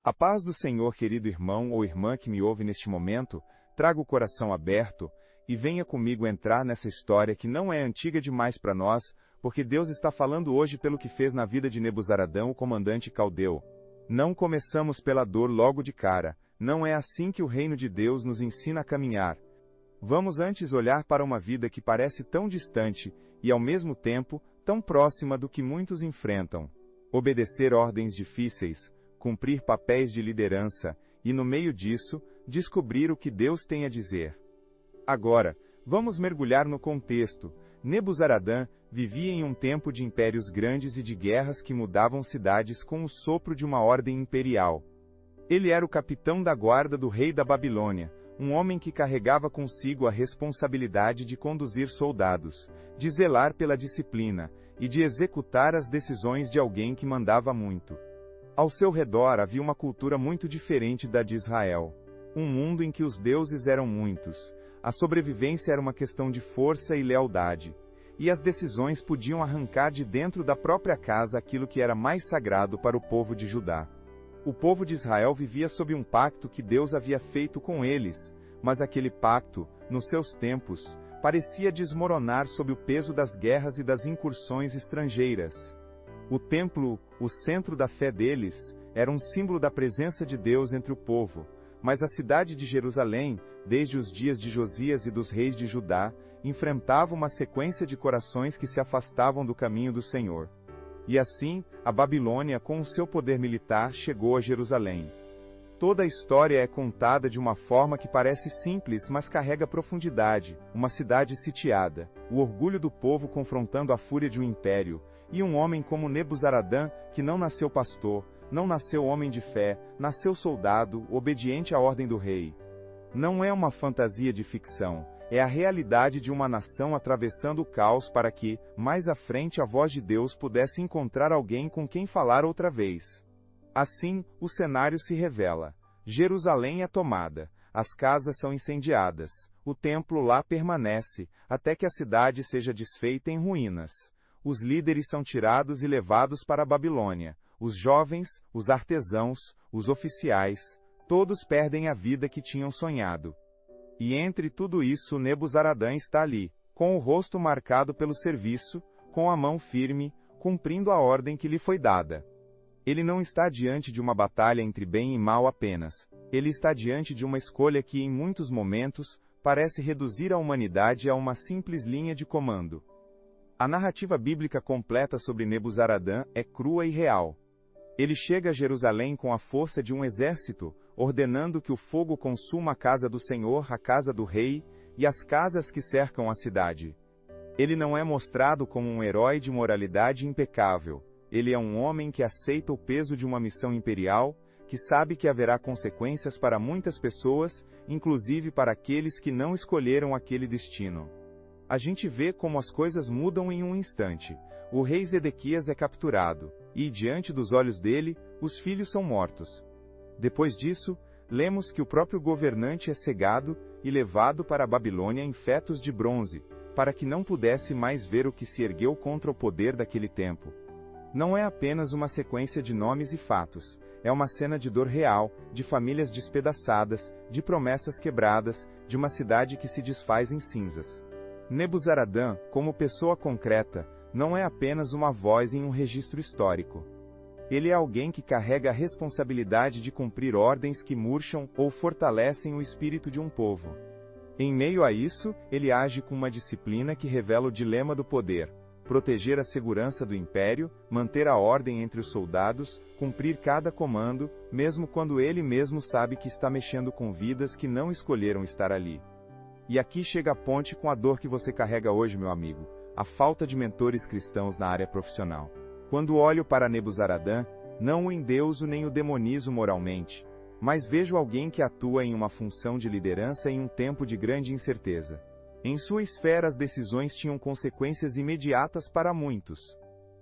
A paz do Senhor, querido irmão ou irmã que me ouve neste momento, traga o coração aberto e venha comigo entrar nessa história que não é antiga demais para nós, porque Deus está falando hoje pelo que fez na vida de Nebuzaradão, o comandante caldeu. Não começamos pela dor logo de cara, não é assim que o reino de Deus nos ensina a caminhar. Vamos antes olhar para uma vida que parece tão distante e, ao mesmo tempo, tão próxima do que muitos enfrentam. Obedecer ordens difíceis, cumprir papéis de liderança e, no meio disso, descobrir o que Deus tem a dizer. Agora, vamos mergulhar no contexto. Nebuzaradã vivia em um tempo de impérios grandes e de guerras que mudavam cidades com o sopro de uma ordem imperial. Ele era o capitão da guarda do rei da Babilônia, um homem que carregava consigo a responsabilidade de conduzir soldados, de zelar pela disciplina e de executar as decisões de alguém que mandava muito. Ao seu redor havia uma cultura muito diferente da de Israel. Um mundo em que os deuses eram muitos, a sobrevivência era uma questão de força e lealdade, e as decisões podiam arrancar de dentro da própria casa aquilo que era mais sagrado para o povo de Judá. O povo de Israel vivia sob um pacto que Deus havia feito com eles, mas aquele pacto, nos seus tempos, parecia desmoronar sob o peso das guerras e das incursões estrangeiras. O templo, o centro da fé deles, era um símbolo da presença de Deus entre o povo, mas a cidade de Jerusalém, desde os dias de Josias e dos reis de Judá, enfrentava uma sequência de corações que se afastavam do caminho do Senhor. E assim, a Babilônia, com o seu poder militar, chegou a Jerusalém. Toda a história é contada de uma forma que parece simples, mas carrega profundidade. Uma cidade sitiada, o orgulho do povo confrontando a fúria de um império, e um homem como Nebuzaradã, que não nasceu pastor, não nasceu homem de fé, nasceu soldado, obediente à ordem do rei. Não é uma fantasia de ficção, é a realidade de uma nação atravessando o caos para que, mais à frente, a voz de Deus pudesse encontrar alguém com quem falar outra vez. Assim, o cenário se revela. Jerusalém é tomada, as casas são incendiadas, o templo lá permanece, até que a cidade seja desfeita em ruínas. Os líderes são tirados e levados para a Babilônia. Os jovens, os artesãos, os oficiais, todos perdem a vida que tinham sonhado. E entre tudo isso Nebuzaradã está ali, com o rosto marcado pelo serviço, com a mão firme, cumprindo a ordem que lhe foi dada. Ele não está diante de uma batalha entre bem e mal apenas. Ele está diante de uma escolha que, em muitos momentos, parece reduzir a humanidade a uma simples linha de comando. A narrativa bíblica completa sobre Nebuzaradã é crua e real. Ele chega a Jerusalém com a força de um exército, ordenando que o fogo consuma a casa do Senhor, a casa do rei, e as casas que cercam a cidade. Ele não é mostrado como um herói de moralidade impecável. Ele é um homem que aceita o peso de uma missão imperial, que sabe que haverá consequências para muitas pessoas, inclusive para aqueles que não escolheram aquele destino. A gente vê como as coisas mudam em um instante. O rei Zedequias é capturado, e, diante dos olhos dele, os filhos são mortos. Depois disso, lemos que o próprio governante é cegado e levado para a Babilônia em fetos de bronze, para que não pudesse mais ver o que se ergueu contra o poder daquele tempo. Não é apenas uma sequência de nomes e fatos, é uma cena de dor real, de famílias despedaçadas, de promessas quebradas, de uma cidade que se desfaz em cinzas. Nebuzaradã, como pessoa concreta, não é apenas uma voz em um registro histórico. Ele é alguém que carrega a responsabilidade de cumprir ordens que murcham ou fortalecem o espírito de um povo. Em meio a isso, ele age com uma disciplina que revela o dilema do poder: proteger a segurança do império, manter a ordem entre os soldados, cumprir cada comando, mesmo quando ele mesmo sabe que está mexendo com vidas que não escolheram estar ali. E aqui chega a ponte com a dor que você carrega hoje, meu amigo, a falta de mentores cristãos na área profissional. Quando olho para Nebuzaradã, não o endeuso nem o demonizo moralmente, mas vejo alguém que atua em uma função de liderança em um tempo de grande incerteza. Em sua esfera as decisões tinham consequências imediatas para muitos.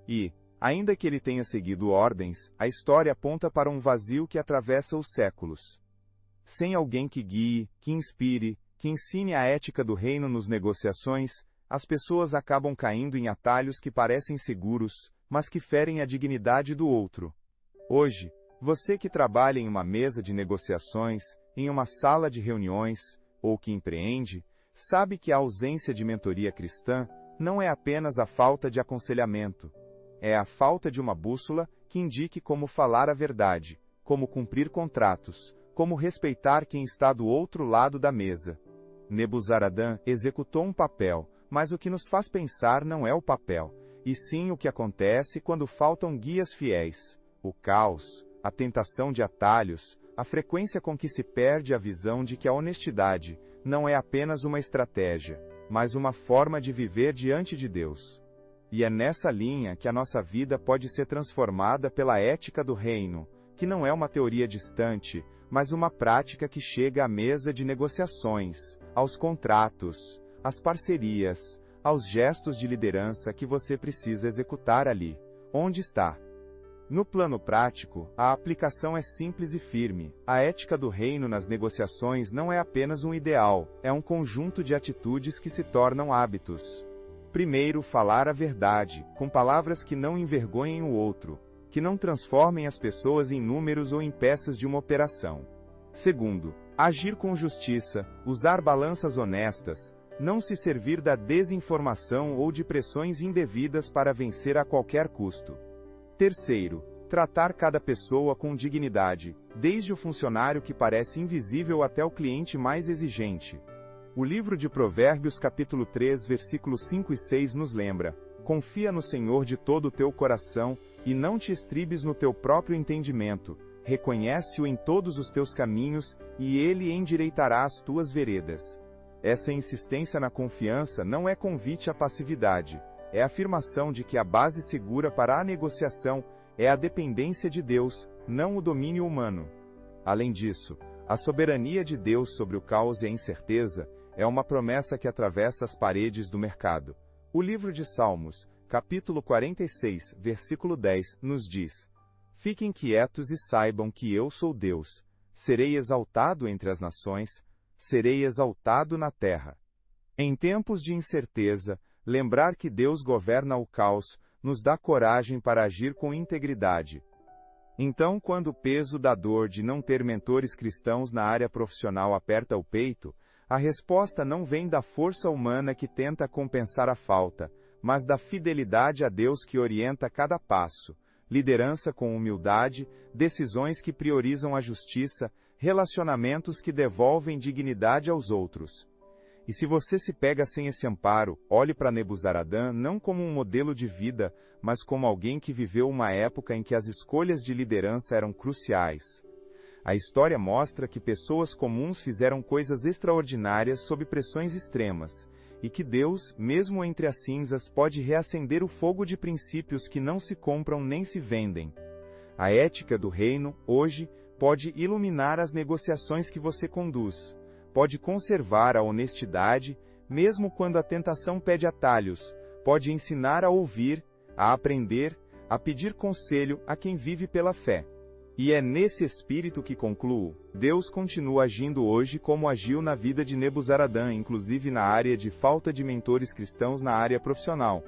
E, ainda que ele tenha seguido ordens, a história aponta para um vazio que atravessa os séculos. Sem alguém que guie, que inspire, que ensine a ética do reino nos negociações, as pessoas acabam caindo em atalhos que parecem seguros, mas que ferem a dignidade do outro. Hoje, Você que trabalha em uma mesa de negociações, em uma sala de reuniões, ou que empreende, sabe que a ausência de mentoria cristã não é apenas a falta de aconselhamento. É a falta de uma bússola que indique como falar a verdade, como cumprir contratos, como respeitar quem está do outro lado da mesa. Nebuzaradã executou um papel, mas o que nos faz pensar não é o papel, e sim o que acontece quando faltam guias fiéis. O caos, a tentação de atalhos, a frequência com que se perde a visão de que a honestidade não é apenas uma estratégia, mas uma forma de viver diante de Deus. E é nessa linha que a nossa vida pode ser transformada pela ética do reino, que não é uma teoria distante, mas uma prática que chega à mesa de negociações, aos contratos, às parcerias, aos gestos de liderança que você precisa executar ali, onde está. No plano prático, a aplicação é simples e firme. A ética do reino nas negociações não é apenas um ideal, é um conjunto de atitudes que se tornam hábitos. Primeiro, falar a verdade, com palavras que não envergonhem o outro, que não transformem as pessoas em números ou em peças de uma operação. Segundo, agir com justiça, usar balanças honestas, não se servir da desinformação ou de pressões indevidas para vencer a qualquer custo. Terceiro, tratar cada pessoa com dignidade, desde o funcionário que parece invisível até o cliente mais exigente. O livro de Provérbios capítulo 3 versículos 5 e 6 nos lembra: confia no Senhor de todo o teu coração, e não te estribes no teu próprio entendimento, reconhece-o em todos os teus caminhos, e ele endireitará as tuas veredas. Essa insistência na confiança não é convite à passividade, é a afirmação de que a base segura para a negociação é a dependência de Deus, não o domínio humano. Além disso, a soberania de Deus sobre o caos e a incerteza é uma promessa que atravessa as paredes do mercado. O livro de Salmos, capítulo 46, versículo 10, nos diz: fiquem quietos e saibam que eu sou Deus. Serei exaltado entre as nações, serei exaltado na terra. Em tempos de incerteza, lembrar que Deus governa o caos nos dá coragem para agir com integridade. Então, quando o peso da dor de não ter mentores cristãos na área profissional aperta o peito, a resposta não vem da força humana que tenta compensar a falta, mas da fidelidade a Deus que orienta cada passo, liderança com humildade, decisões que priorizam a justiça, relacionamentos que devolvem dignidade aos outros. E se você se pega sem esse amparo, olhe para Nebuzaradã não como um modelo de vida, mas como alguém que viveu uma época em que as escolhas de liderança eram cruciais. A história mostra que pessoas comuns fizeram coisas extraordinárias sob pressões extremas, e que Deus, mesmo entre as cinzas, pode reacender o fogo de princípios que não se compram nem se vendem. A ética do reino, hoje, pode iluminar as negociações que você conduz. Pode conservar a honestidade, mesmo quando a tentação pede atalhos, pode ensinar a ouvir, a aprender, a pedir conselho a quem vive pela fé. E é nesse espírito que concluo, Deus continua agindo hoje como agiu na vida de Nebuzaradã, inclusive na área de falta de mentores cristãos na área profissional.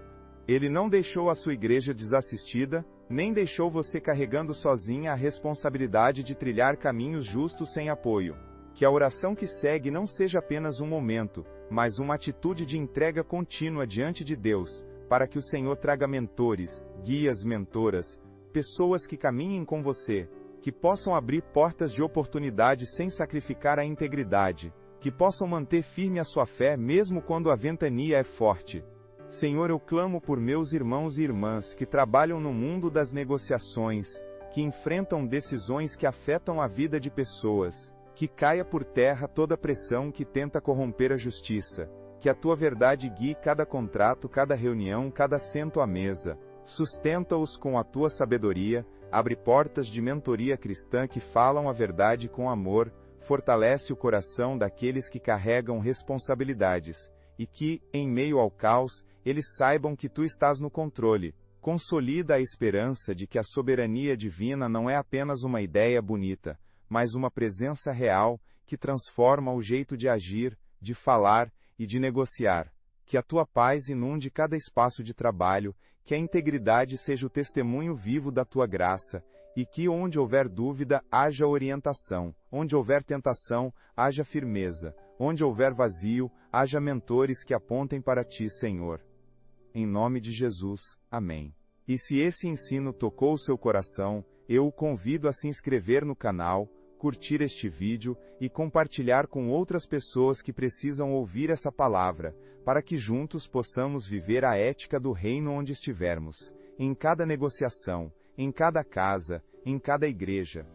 Ele não deixou a sua igreja desassistida, nem deixou você carregando sozinha a responsabilidade de trilhar caminhos justos sem apoio. Que a oração que segue não seja apenas um momento, mas uma atitude de entrega contínua diante de Deus, para que o Senhor traga mentores, guias, mentoras, pessoas que caminhem com você, que possam abrir portas de oportunidade sem sacrificar a integridade, que possam manter firme a sua fé mesmo quando a ventania é forte. Senhor, eu clamo por meus irmãos e irmãs que trabalham no mundo das negociações, que enfrentam decisões que afetam a vida de pessoas. Que caia por terra toda pressão que tenta corromper a justiça, que a tua verdade guie cada contrato, cada reunião, cada assento à mesa. Sustenta-os com a tua sabedoria, abre portas de mentoria cristã que falam a verdade com amor, fortalece o coração daqueles que carregam responsabilidades, e que, em meio ao caos, eles saibam que tu estás no controle. Consolida a esperança de que a soberania divina não é apenas uma ideia bonita, mas uma presença real, que transforma o jeito de agir, de falar e de negociar. Que a tua paz inunde cada espaço de trabalho, que a integridade seja o testemunho vivo da tua graça, e que onde houver dúvida, haja orientação, onde houver tentação, haja firmeza, onde houver vazio, haja mentores que apontem para ti, Senhor. Em nome de Jesus, amém. E se esse ensino tocou o seu coração, eu o convido a se inscrever no canal, curtir este vídeo e compartilhar com outras pessoas que precisam ouvir essa palavra, para que juntos possamos viver a ética do reino onde estivermos, em cada negociação, em cada casa, em cada igreja.